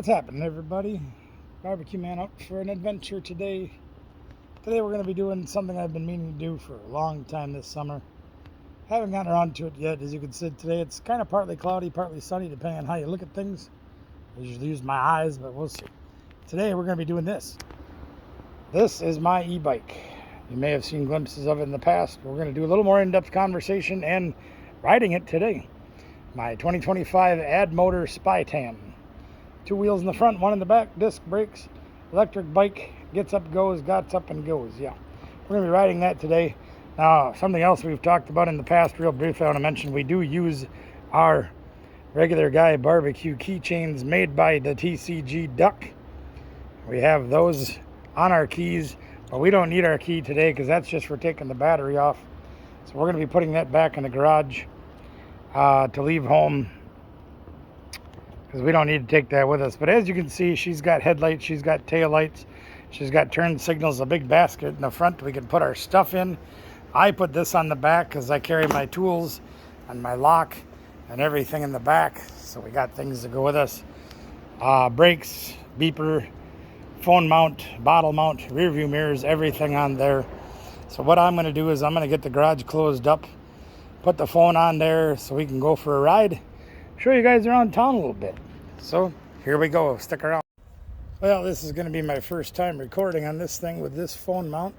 What's happening, everybody? Barbecue Man up for an adventure today. Today we're going to be doing something I've been meaning to do for a long time this summer. Haven't gotten around to it yet. As you can see today, it's kind of partly cloudy, partly sunny, depending on how you look at things. I usually use my eyes, but we'll see. Today we're going to be doing this. This is my e-bike. You may have seen glimpses of it in the past. We're going to do a little more in-depth conversation and riding it today. My 2025 Ad Motor Spytan. 2 wheels in the front, 1 in the back, disc brakes, electric bike, gets up, goes, gots up and goes. Yeah, we're going to be riding that today. Now, something else we've talked about in the past, real briefly, I want to mention we do use our regular guy barbecue keychains made by the TCG Duck. We have those on our keys, but we don't need our key today because that's just for taking the battery off. So we're going to be putting that back in the garage to leave home, because we don't need to take that with us. But as you can see, she's got headlights, she's got tail lights, she's got turn signals, a big basket in the front we can put our stuff in. I put this on the back because I carry my tools and my lock and everything in the back, so we got things to go with us. Brakes, beeper, phone mount, bottle mount, rear view mirrors, everything on there. So what I'm going to do is I'm going to get the garage closed up, put the phone on there so we can go for a ride, show you guys around town a little bit. So here we go, stick around. Well, this is going to be my first time recording on this thing with this phone mount,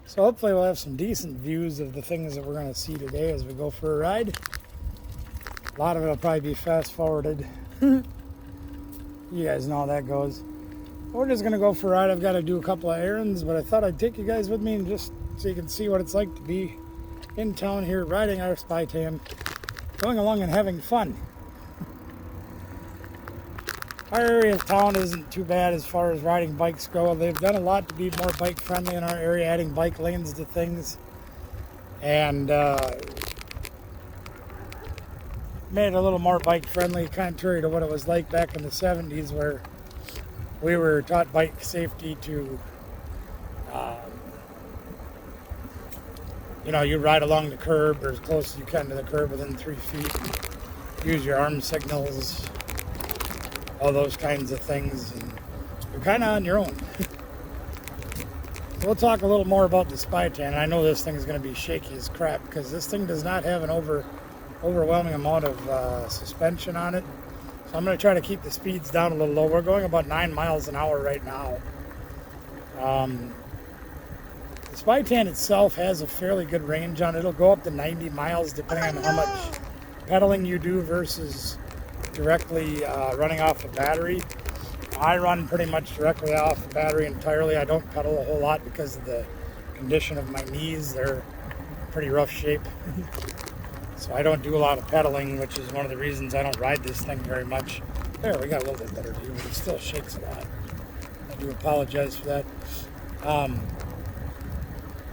so hopefully we'll have some decent views of the things that we're going to see today as we go for a ride. A lot of it will probably be fast forwarded. You guys know how that goes. We're just going to go for a ride. I've got to do a couple of errands, but I thought I'd take you guys with me and just so you can see what it's like to be in town here riding our Spytan, going along and having fun. Our area of town isn't too bad as far as riding bikes go. They've done a lot to be more bike friendly in our area, adding bike lanes to things, and made it a little more bike friendly, contrary to what it was like back in the 70s, where we were taught bike safety to you ride along the curb or as close as you can to the curb within 3 feet, and use your arm signals, all those kinds of things, and you're kind of on your own. So we'll talk a little more about the Spytan. I know this thing is going to be shaky as crap because this thing does not have an overwhelming amount of suspension on it. So I'm going to try to keep the speeds down a little low. We're going about 9 miles an hour right now. The Spytan itself has a fairly good range on it. It'll go up to 90 miles depending on how much pedaling you do versus directly running off the battery. I run pretty much directly off the battery entirely. I don't pedal a whole lot because of the condition of my knees. They're in pretty rough shape. So I don't do a lot of pedaling, which is one of the reasons I don't ride this thing very much. There, we got a little bit better view, but it still shakes a lot. I do apologize for that.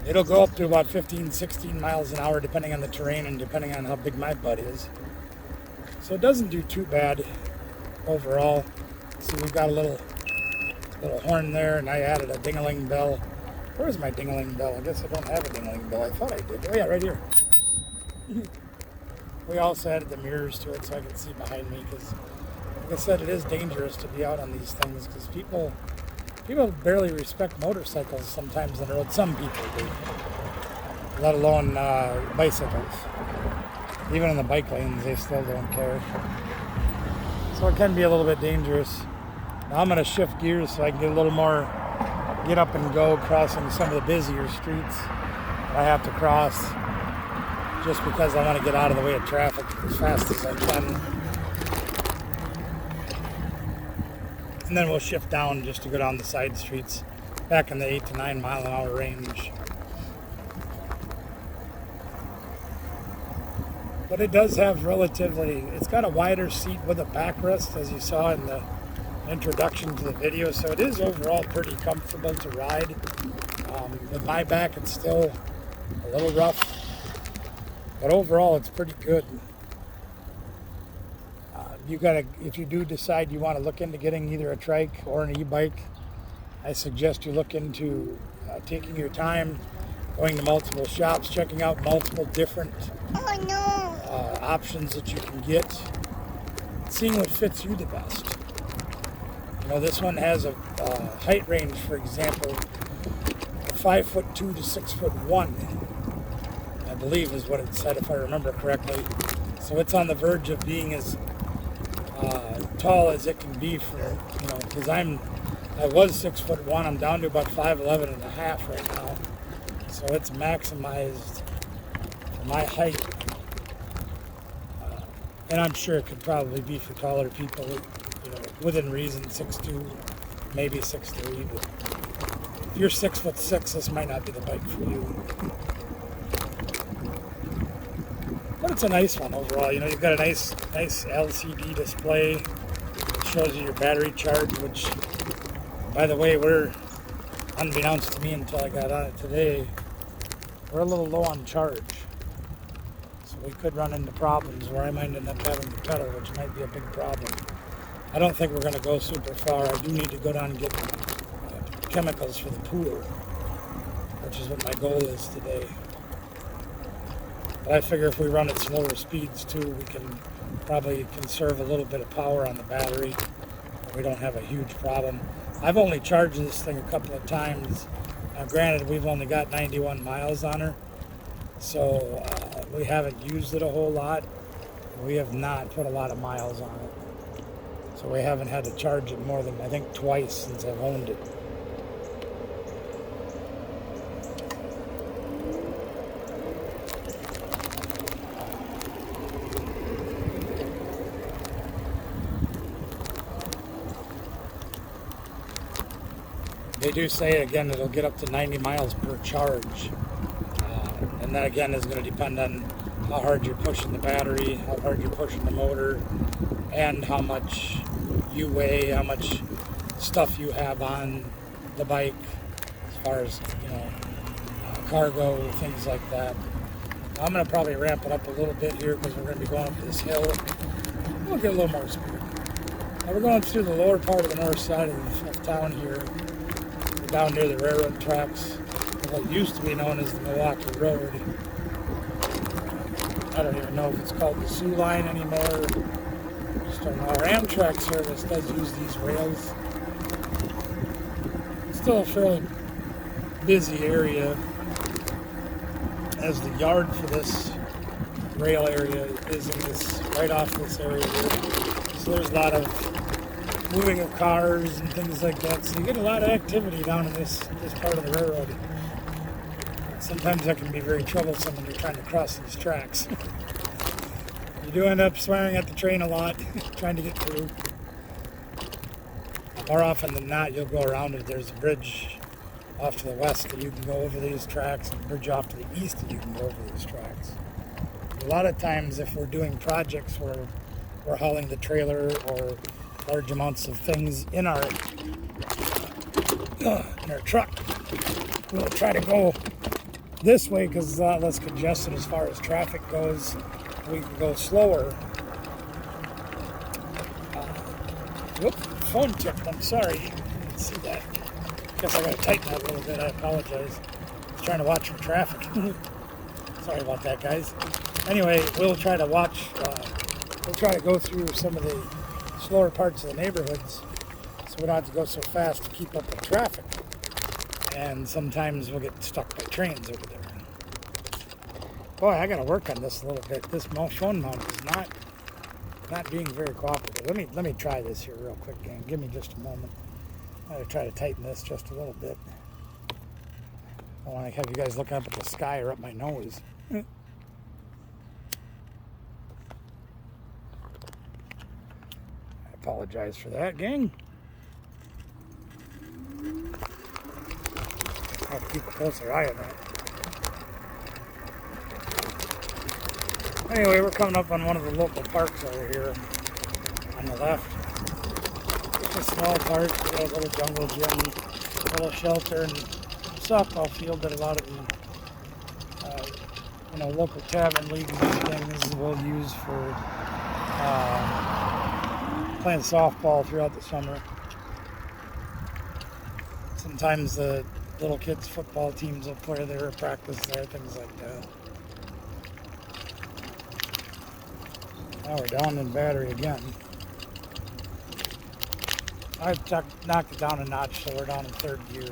It'll go up to about 15, 16 miles an hour depending on the terrain and depending on how big my butt is. So it doesn't do too bad overall. So we've got a little horn there, and I added a ding-a-ling bell. Where's my ding-a-ling bell? I guess I don't have a ding-a-ling bell. I thought I did. Oh yeah, right here. We also added the mirrors to it so I can see behind me, because like I said, it is dangerous to be out on these things because people barely respect motorcycles sometimes on the road. Some people do, let alone bicycles. Even in the bike lanes, they still don't care. So it can be a little bit dangerous. Now I'm going to shift gears so I can get a little more get up and go, crossing some of the busier streets I have to cross, just because I want to get out of the way of traffic as fast as I can. And then we'll shift down just to go down the side streets, back in the 8 to 9 mile an hour range. But it does have it's got a wider seat with a backrest, as you saw in the introduction to the video, so it is overall pretty comfortable to ride. With my back, it's still a little rough, but overall it's pretty good. If you do decide you want to look into getting either a trike or an e-bike, I suggest you look into taking your time, going to multiple shops, checking out multiple different options that you can get, seeing what fits you the best. You know, this one has a height range, for example, 5'2" to 6'1", I believe is what it said, if I remember correctly. So it's on the verge of being as tall as it can be for, you know, because I was 6'1", I'm down to about 5'11" and a half right now. So it's maximized for my height. And I'm sure it could probably be for taller people, you know, within reason, 6'2", maybe 6'3", but if you're 6'6", this might not be the bike for you. But it's a nice one overall. You know, you've got a nice LCD display. It shows you your battery charge, which, by the way, we're, unbeknownst to me until I got on it today, we're a little low on charge. So we could run into problems where I might end up having to pedal, which might be a big problem. I don't think we're going to go super far. I do need to go down and get chemicals for the pool, which is what my goal is today. But I figure if we run at slower speeds too, we can probably conserve a little bit of power on the battery. We don't have a huge problem. I've only charged this thing a couple of times. Now granted, we've only got 91 miles on her, so we haven't used it a whole lot. We have not put a lot of miles on it. So we haven't had to charge it more than, I think, twice since I've owned it. They do say, again, it'll get up to 90 miles per charge. And that, again, is going to depend on how hard you're pushing the battery, how hard you're pushing the motor, and how much you weigh, how much stuff you have on the bike, as far as, you know, cargo, things like that. I'm going to probably ramp it up a little bit here because we're going to be going up this hill. We'll get a little more speed. Now we're going through the lower part of the north side of town here. Down near the railroad tracks, what used to be known as the Milwaukee Road. I don't even know if it's called the Sioux Line anymore. Just don't know. Our Amtrak service does use these rails. It's still a fairly busy area, as the yard for this rail area is in this, right off this area here. So there's a lot of moving of cars and things like that, so you get a lot of activity down in this part of the railroad. Sometimes that can be very troublesome when you're trying to cross these tracks. You do end up swearing at the train a lot, trying to get through. More often than not, you'll go around it. There's a bridge off to the west that you can go over these tracks, and a bridge off to the east that you can go over these tracks. A lot of times, if we're doing projects where we're hauling the trailer or large amounts of things in our truck, we'll try to go this way because it's a lot less congested as far as traffic goes. We can go slower. Phone tipped. I'm sorry. You didn't see that. Guess I gotta tighten that a little bit. I apologize. I was trying to watch for traffic. Sorry about that, guys. Anyway, we'll try to watch. We'll try to go through some of the slower parts of the neighborhoods, so we don't have to go so fast to keep up with traffic. And sometimes we'll get stuck by trains over there. Boy, I got to work on this a little bit. This phone mount is not being very cooperative. Let me try this here real quick, gang. Give me just a moment. I'm going to try to tighten this just a little bit. I don't want to have you guys looking up at the sky or up my nose. I apologize for that, gang. I have to keep a closer eye on that. Anyway, we're coming up on one of the local parks over here on the left. It's a small park, a little jungle gym, a little shelter, and softball field that a lot of the local tavern leagues and things will use for playing softball throughout the summer. Sometimes the little kids' football teams will play there, practice there, things like that. Now we're down in battery again. I've knocked it down a notch, so we're down in third gear.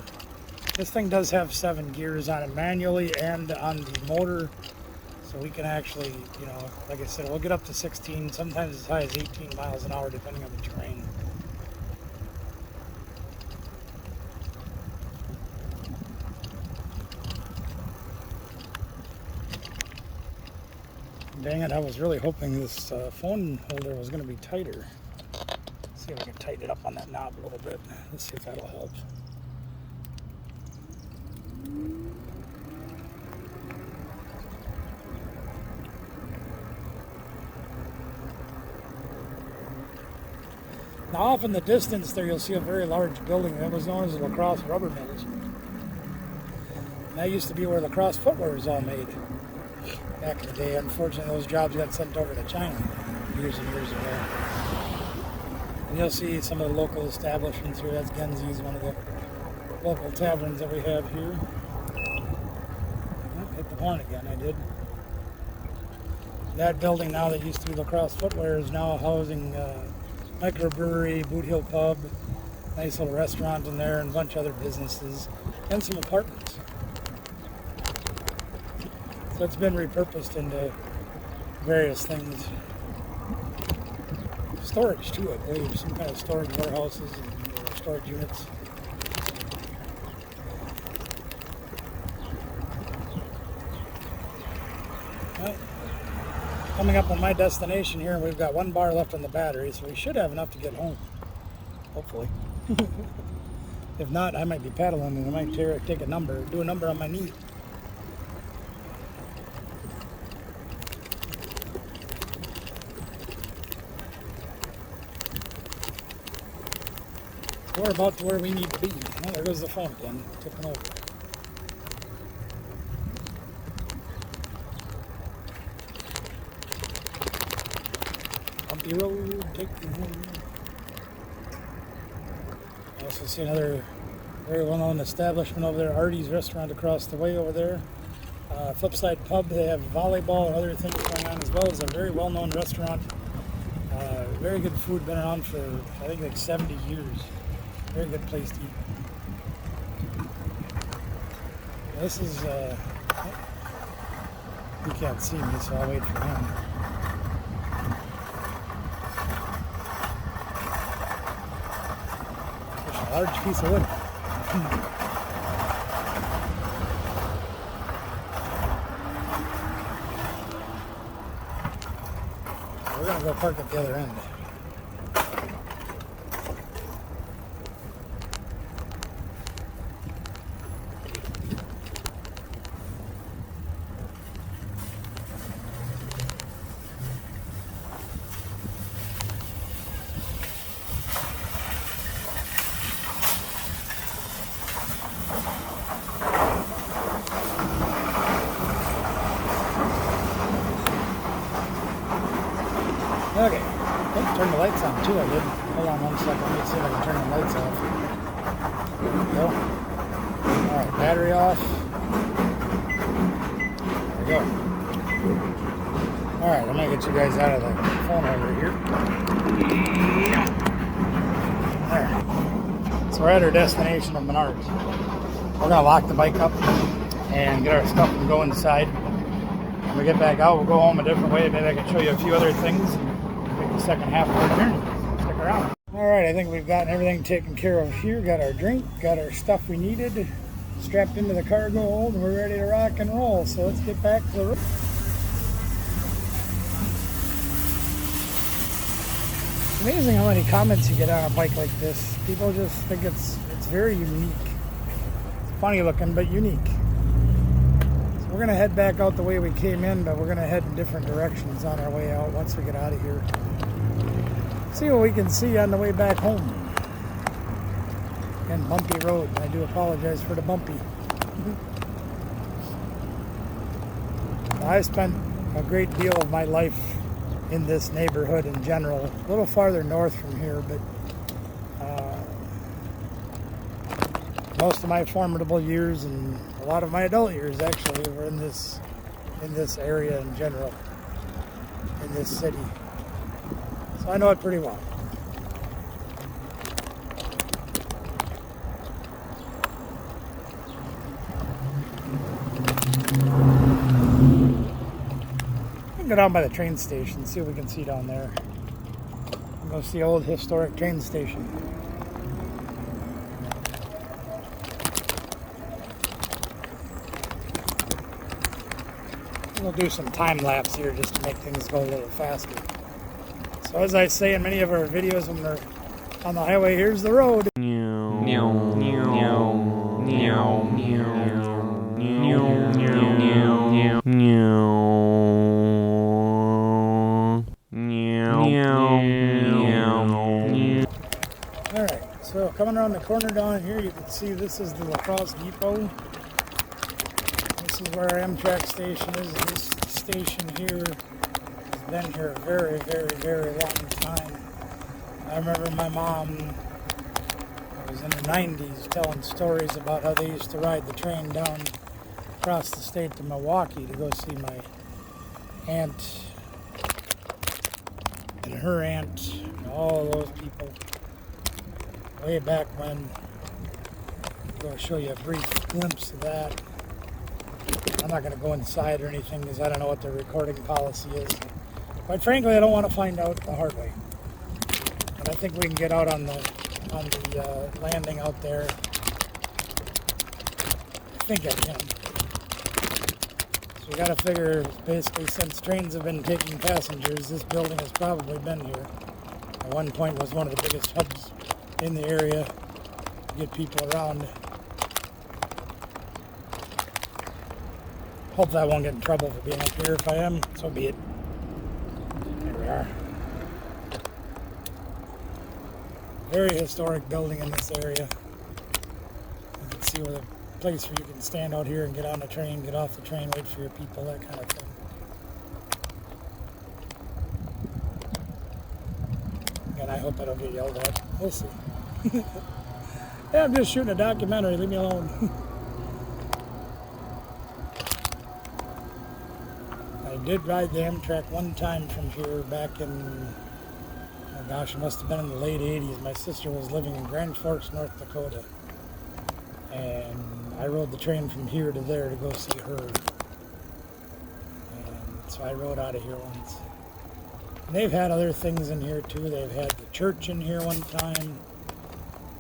This thing does have 7 gears on it manually and on the motor, so we can actually, you know, like I said, we'll get up to 16, sometimes as high as 18 miles an hour depending on the terrain. Dang it, I was really hoping this phone holder was going to be tighter. Let's see if we can tighten it up on that knob a little bit. Let's see if that'll help. Now off in the distance there you'll see a very large building that was known as the Lacrosse Rubber Mills. And that used to be where lacrosse footwear was all made back in the day. Unfortunately those jobs got sent over to China years and years ago. And you'll see some of the local establishments here. That's Genzi's, one of the local taverns that we have here. Oh, hit the horn again, I did. That building now that used to be Lacrosse Footwear is now housing microbrewery, Boot Hill Pub, nice little restaurant in there, and a bunch of other businesses, and some apartments. So it's been repurposed into various things. Storage too, I believe, some kind of storage warehouses and storage units. Well, coming up on my destination here, and we've got 1 bar left on the battery, so we should have enough to get home, hopefully. If not, I might be paddling and I might take a number, do a number on my knee. We're about to where we need to be. Oh, there goes the phone again, tipping over. Bumpy road, take you home. I also see another very well-known establishment over there, Artie's restaurant across the way over there. Flipside Pub, they have volleyball and other things going on, as well as a very well-known restaurant. Very good food, been around for I think like 70 years. Very good place to eat. This is, you can't see me, so I'll wait for him. There's a large piece of wood. We're going to go park at the other end. Okay, oh, turn the lights on too, I did. Hold on 1 second, let me see if I can turn the lights off. There we go. Alright, battery off. There we go. Alright, I'm going to get you guys out of the phone over here. There. So we're at our destination of Menards. We're going to lock the bike up and get our stuff and go inside. When we get back out, we'll go home a different way. Maybe I can show you a few other things. The second half of our journey. Stick around. Alright, I think we've gotten everything taken care of here. Got our drink, got our stuff we needed, strapped into the cargo hold, and we're ready to rock and roll. So let's get back to the road. It's amazing how many comments you get on a bike like this. People just think it's very unique. It's funny looking, but unique. We're going to head back out the way we came in, but we're going to head in different directions on our way out once we get out of here. See what we can see on the way back home. And bumpy road. I do apologize for the bumpy. I spent a great deal of my life in this neighborhood in general. A little farther north from here, but most of my formidable years and a lot of my adult years actually were in this area in general, in this city. So I know it pretty well. go down by the train station, see what we can see down there. Go see old historic train station. We'll do some time lapse here just to make things go a little faster. So as I say in many of our videos when we're on the highway, here's the road. Alright, so coming around the corner down here, you can see this is the La Crosse Depot. This is where our Amtrak station is. This station here has been here a very, very, very long time. I remember my mom, I was in the 90s, telling stories about how they used to ride the train down across the state to Milwaukee to go see my aunt and her aunt and all those people way back when. I'm going to show you a brief glimpse of that. I'm not going to go inside or anything because I don't know what their recording policy is. Quite frankly, I don't want to find out the hard way. But I think we can get out on the landing out there. I think I can. So we got to figure, basically, since trains have been taking passengers, this building has probably been here. At one point was one of the biggest hubs in the area to get people around. Hopefully I won't get in trouble for being up here. If I am, so be it. Here we are. Very historic building in this area. You can see where the place where you can stand out here and get on the train, get off the train, wait for your people, that kind of thing. And I hope I don't get yelled at. We'll see. Yeah, I'm just shooting a documentary. Leave me alone. I did ride the Amtrak one time from here back in, oh gosh, it must have been in the late 80s. My sister was living in Grand Forks, North Dakota. And I rode the train from here to there to go see her. And so I rode out of here once. And they've had other things in here too. They've had the church in here one time.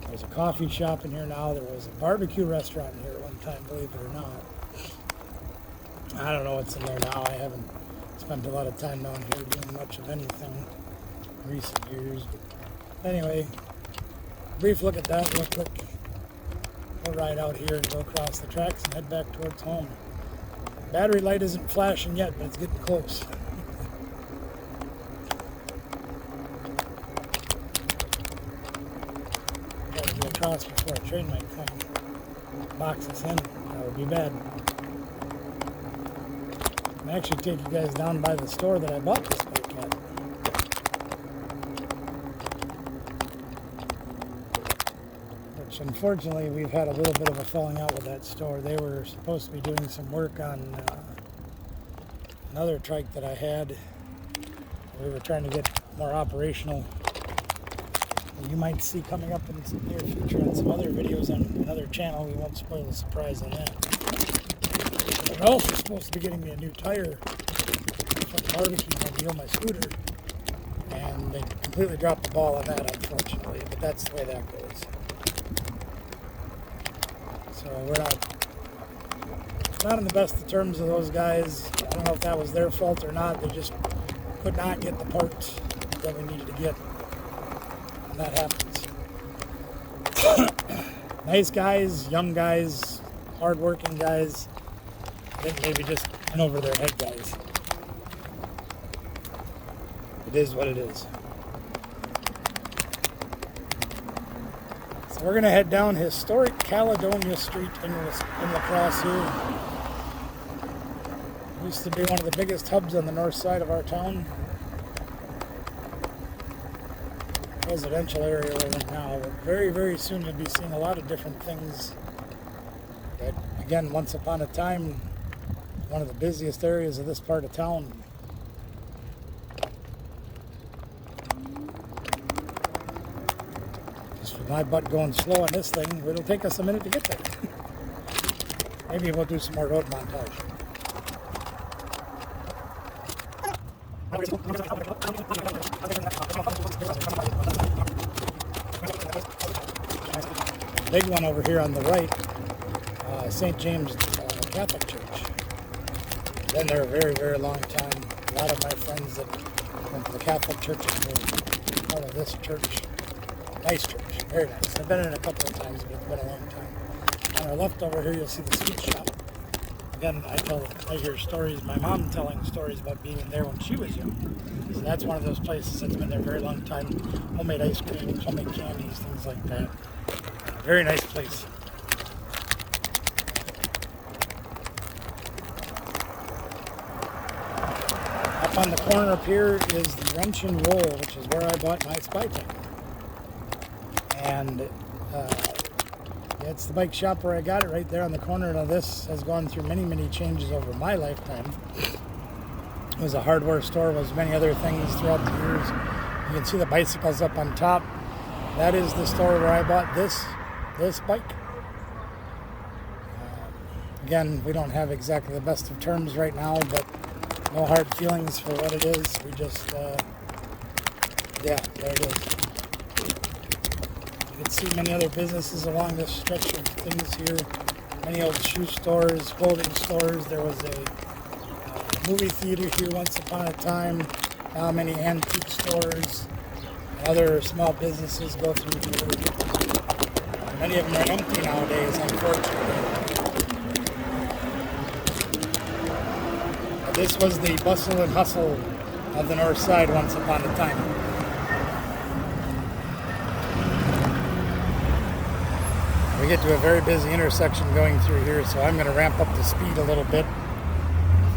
There's a coffee shop in here now. There was a barbecue restaurant in here one time, believe it or not. I don't know what's in there now. I haven't spent a lot of time down here doing much of anything in recent years. But anyway, brief look at that real quick. We'll ride out here and go across the tracks and head back towards home. Battery light isn't flashing yet, but it's getting close. Gotta get across before a train might come. Box us in. That would be bad. I'll actually take you guys down by the store that I bought this bike at. Which unfortunately we've had a little bit of a falling out with that store. They were supposed to be doing some work on another trike that I had. We were trying to get more operational. You might see coming up in the near future on some other videos on another channel. We won't spoil the surprise on that. They're also supposed to be getting me a new tire for the barbecue mobile, my scooter, and they completely dropped the ball on that, unfortunately, but that's the way that goes. So we're not in the best of terms with those guys. I don't know if that was their fault or not. They just could not get the parts that we needed to get, and that happens. Nice guys, young guys, hard-working guys. I think maybe just in over their head guys. It is what it is. So we're going to head down historic Caledonia Street in La Crosse here. Used to be one of the biggest hubs on the north side of our town. Residential area right now, but very, very soon you'll be seeing a lot of different things that, again, once upon a time, one of the busiest areas of this part of town. Just with my butt going slow on this thing, it'll take us a minute to get there. Maybe we'll do some more road montage. Big one over here on the right, St. James Catholic Church. Been there a very, very long time. A lot of my friends that went to the Catholic churches were part of this church. Nice church, very nice. I've been in it a couple of times, but it's been a long time. On our left over here, you'll see the sweet shop. Again, I hear stories, my mom telling stories about being in there when she was young. So that's one of those places that's been there a very long time. Homemade ice cream, homemade candies, things like that. Very nice place. Up on the corner up here is the Wrench and Roll, which is where I bought my Spytan. And it's the bike shop where I got it, right there on the corner. Now this has gone through many, many changes over my lifetime. It was a hardware store, was many other things throughout the years. You can see the bicycles up on top. That is the store where I bought this bike. Again, we don't have exactly the best of terms right now, but no hard feelings for what it is. We just, yeah, there it is. You can see many other businesses along this stretch of things here. Many old shoe stores, clothing stores. There was a movie theater here once upon a time. Now many antique stores. Other small businesses go through here. Many of them are empty nowadays, unfortunately. This was the bustle and hustle of the north side once upon a time. We get to a very busy intersection going through here, so I'm going to ramp up the speed a little bit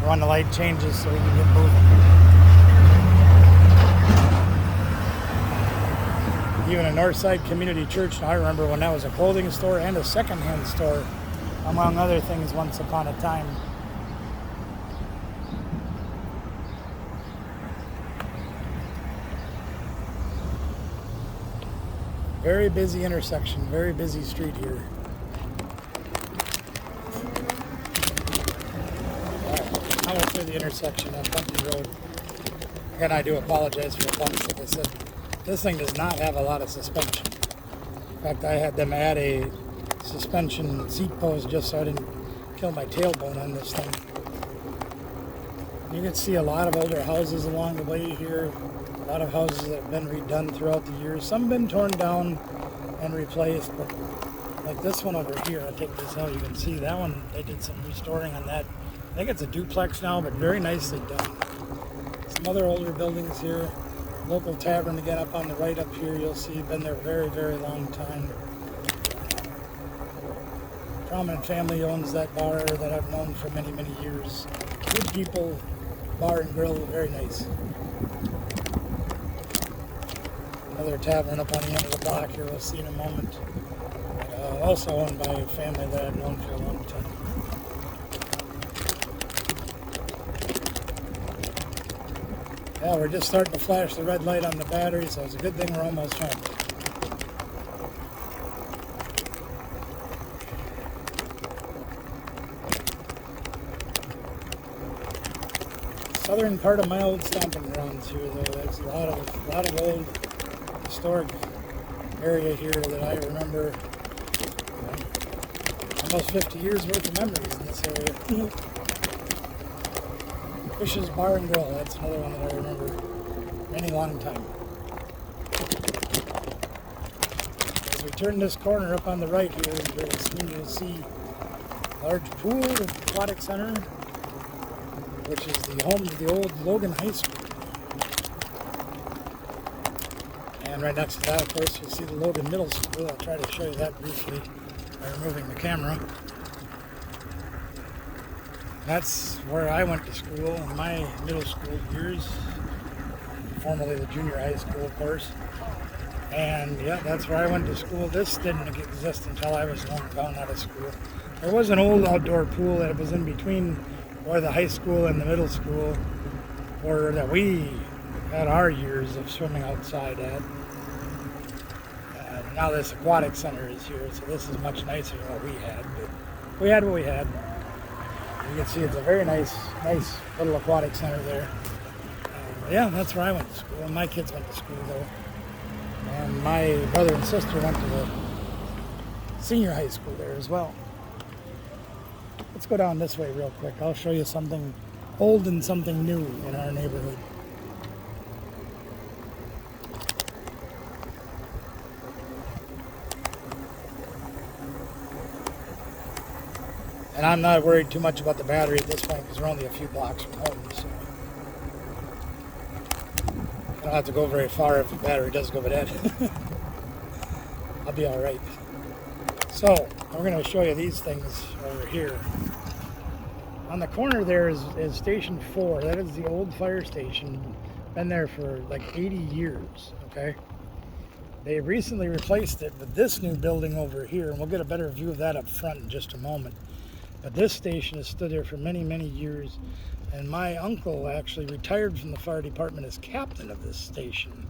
when the light changes so we can get moving. Even a Northside Community Church, now I remember when that was a clothing store and a secondhand store, among other things, once upon a time. Very busy intersection, very busy street here. Alright, now we're through the intersection on Bumpy Road. Again, I do apologize for the bumps. Like I said, this thing does not have a lot of suspension. In fact, I had them add a suspension seat post just so I didn't kill my tailbone on this thing. You can see a lot of older houses along the way here. A lot of houses that have been redone throughout the years. Some have been torn down and replaced, but like this one over here, I'll take this out, you can see that one, they did some restoring on that. I think it's a duplex now, but very nicely done. Some other older buildings here. Local tavern again up on the right up here, you'll see, been there a very, very long time. Prominent family owns that bar that I've known for many, many years. Good people, bar and grill, very nice. Another tavern up on the end of the block here, we'll see in a moment. Also owned by a family that I've known for a long time. Yeah, we're just starting to flash the red light on the battery, so it's a good thing we're almost home. Southern part of my old stomping grounds here, though. There's a lot of old historic area here that I remember. Almost 50 years worth of memories in this area. Fish's Bar and Grill, that's another one that I remember many long time. As we turn this corner up on the right here, very soon you'll see a large pool with aquatic center, which is the home of the old Logan High School. And right next to that, of course, you'll see the Logan Middle School. I'll try to show you that briefly by removing the camera. That's where I went to school in my middle school years, formerly the junior high school, of course. And yeah, that's where I went to school. This didn't exist until I was long gone out of school. There was an old outdoor pool that was in between where the high school and the middle school were, that we had our years of swimming outside at. Now this aquatic center is here, so this is much nicer than what we had, but we had what we had. You can see it's a very nice little aquatic center there. Yeah, that's where I went to school. And my kids went to school, though. And my brother and sister went to the senior high school there as well. Let's go down this way real quick. I'll show you something old and something new in our neighborhood. And I'm not worried too much about the battery at this point because we're only a few blocks from home. So I don't have to go very far if the battery does go dead. I'll be all right. So we're going to show you these things over here. On the corner there is Station 4. That is the old fire station. Been there for like 80 years, okay? They recently replaced it with this new building over here, and we'll get a better view of that up front in just a moment. But this station has stood there for many, many years, and my uncle actually retired from the fire department as captain of this station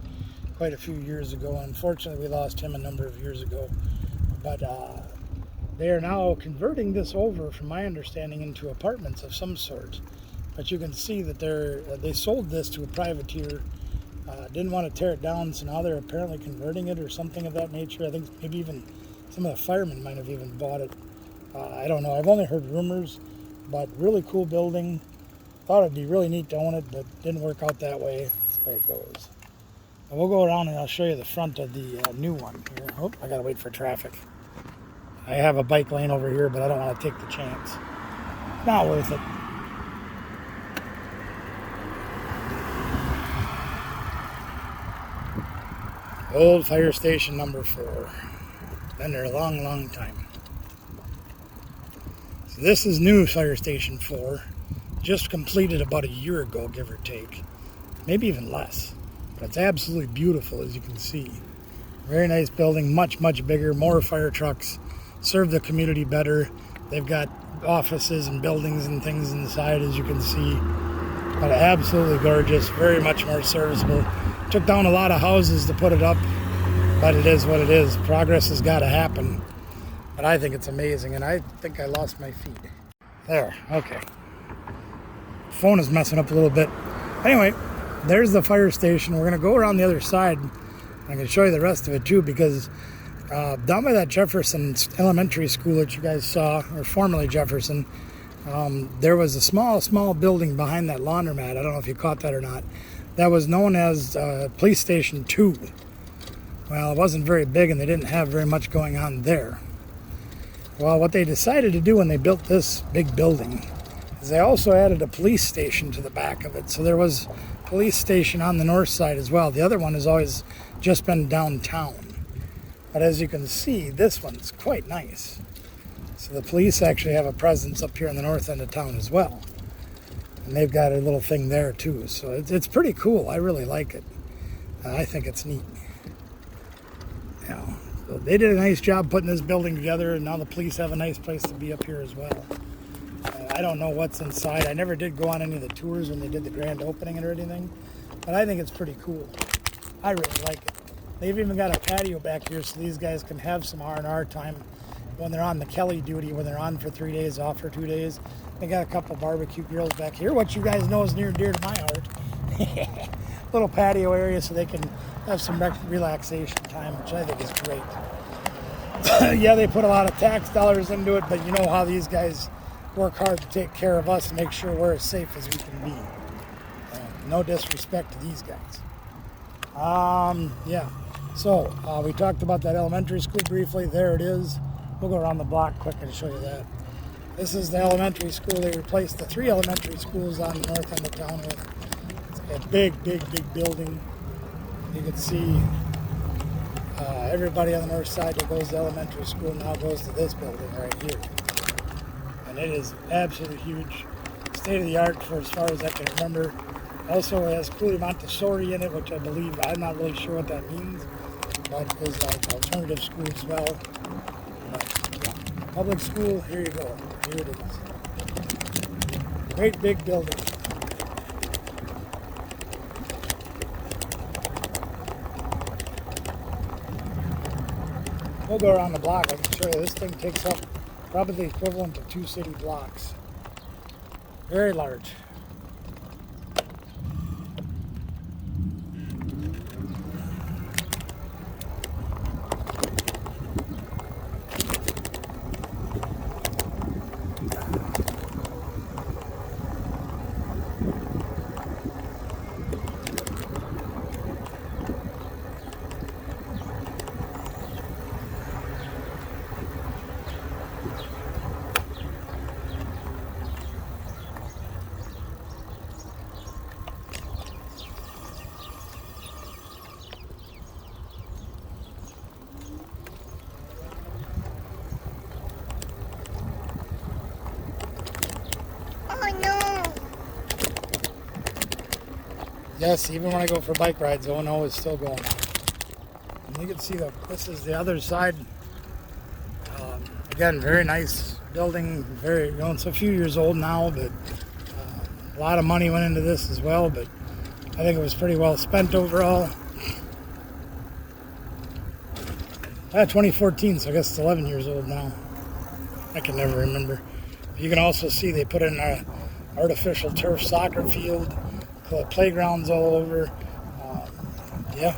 quite a few years ago. Unfortunately, we lost him a number of years ago. But they are now converting this over, from my understanding, into apartments of some sort. But you can see that they sold this to a privateer, didn't want to tear it down, so now they're apparently converting it or something of that nature. I think maybe even some of the firemen might have even bought it. I don't know. I've only heard rumors, but really cool building. Thought it'd be really neat to own it, but didn't work out that way. That's the way it goes. And we'll go around and I'll show you the front of the new one here. Oh, I gotta wait for traffic. I have a bike lane over here, but I don't want to take the chance. Not worth it. Old fire station number 4. Been there a long, long time. So this is new fire station 4. Just completed about a year ago, give or take. Maybe even less. But it's absolutely beautiful, as you can see. Very nice building, much, much bigger, more fire trucks, serve the community better. They've got offices and buildings and things inside, as you can see. But absolutely gorgeous, very much more serviceable. Took down a lot of houses to put it up, but it is what it is. Progress has got to happen. But I think it's amazing, and I think I lost my feed. There, okay. Phone is messing up a little bit. Anyway, there's the fire station. We're going to go around the other side. I'm going to show you the rest of it too, because down by that Jefferson Elementary School that you guys saw, or formerly Jefferson, there was a small building behind that laundromat. I don't know if you caught that or not. That was known as Police Station 2. Well, it wasn't very big, and they didn't have very much going on there. Well, what they decided to do when they built this big building is they also added a police station to the back of it. So there was a police station on the north side as well. The other one has always just been downtown. But as you can see, this one's quite nice. So the police actually have a presence up here in the north end of town as well. And they've got a little thing there too. So it's pretty cool. I really like it. I think it's neat. You know, so they did a nice job putting this building together, and now the police have a nice place to be up here as well. I don't know what's inside. I never did go on any of the tours when they did the grand opening or anything, but I think it's pretty cool. I really like it. They've even got a patio back here so these guys can have some R&R time when they're on the Kelly duty, when they're on for 3 days, off for 2 days. They got a couple barbecue grills back here, which you guys know is near and dear to my heart. Little patio area so they can have some relaxation time, which I think is great. Yeah, they put a lot of tax dollars into it, but you know how these guys work hard to take care of us and make sure we're as safe as we can be. No disrespect to these guys. Yeah. So we talked about that elementary school briefly. There it is. We'll go around the block quick and show you that. This is the elementary school. They replaced the 3 elementary schools on the north end of town with. It's a big building. You can see everybody on the north side that goes to elementary school now goes to this building right here. And it is absolutely huge. State of the art for as far as I can remember. Also it has Cooley Montessori in it, which I believe, I'm not really sure what that means, but it is like alternative school as well. But, yeah, public school, here you go. Here it is. Great big building. We'll go around the block. I can show you this thing takes up probably the equivalent of 2 city blocks. Very large. no. Yes, even when I go for bike rides, oh no is still going on. And you can see this is the other side. Again, very nice building. Very, it's a few years old now, but a lot of money went into this as well. But I think it was pretty well spent overall. 2014, so I guess it's 11 years old now. I can never remember. You can also see they put in an artificial turf soccer field, playgrounds all over. Yeah,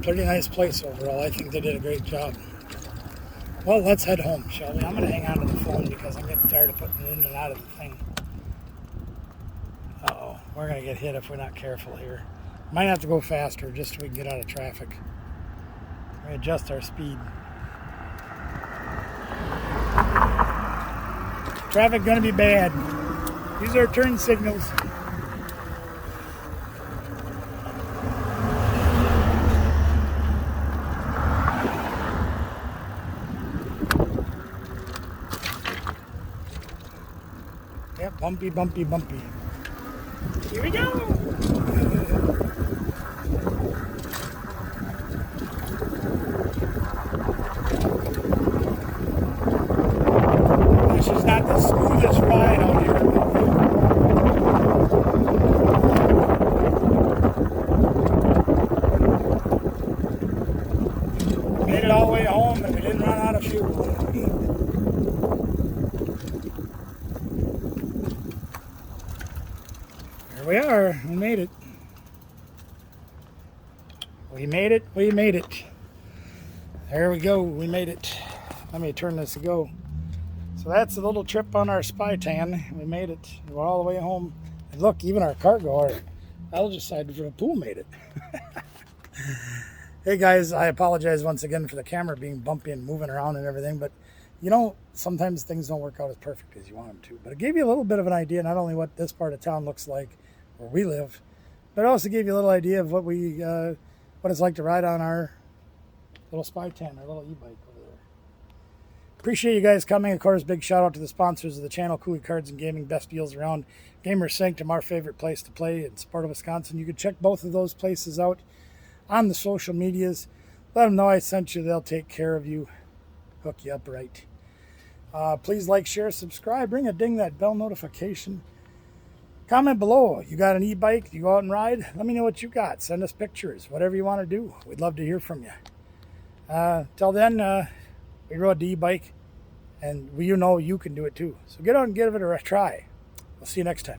pretty nice place overall. I think they did a great job. Well, let's head home, shall we? I'm going to hang on to the phone because I'm getting tired of putting it in and out of the thing. Uh-oh, we're going to get hit if we're not careful here. Might have to go faster just so we can get out of traffic. We adjust our speed. Traffic going to be bad. These are turn signals. Yep, bumpy, bumpy, bumpy. Here we go. This is not the smoothest ride out here. Made it all the way home and we didn't run out of fuel. Here we are. We made it. We made it. We made it. There we go. We made it. Let me turn this to go. So that's a little trip on our Spytan. We made it. We're all the way home. And look, even our cargo, our algicide for the pool made it. Hey guys, I apologize once again for the camera being bumpy and moving around and everything, but sometimes things don't work out as perfect as you want them to. But it gave you a little bit of an idea, not only what this part of town looks like where we live, but it also gave you a little idea of what it's like to ride on our little Spytan, our little e-bike over there. Appreciate you guys coming. Of course, big shout out to the sponsors of the channel, Cooley Cards and Gaming, best deals around. Gamer Sanctum, our favorite place to play in Sparta, Wisconsin. You can check both of those places out on the social medias. Let them know I sent you. They'll take care of you, hook you up right. Please like, share, subscribe. Ring a ding that bell notification. Comment below. You got an e-bike? You go out and ride? Let me know what you got. Send us pictures. Whatever you want to do. We'd love to hear from you. Till then, we rode the e-bike, and you can do it too. So get out and give it a try. We'll see you next time.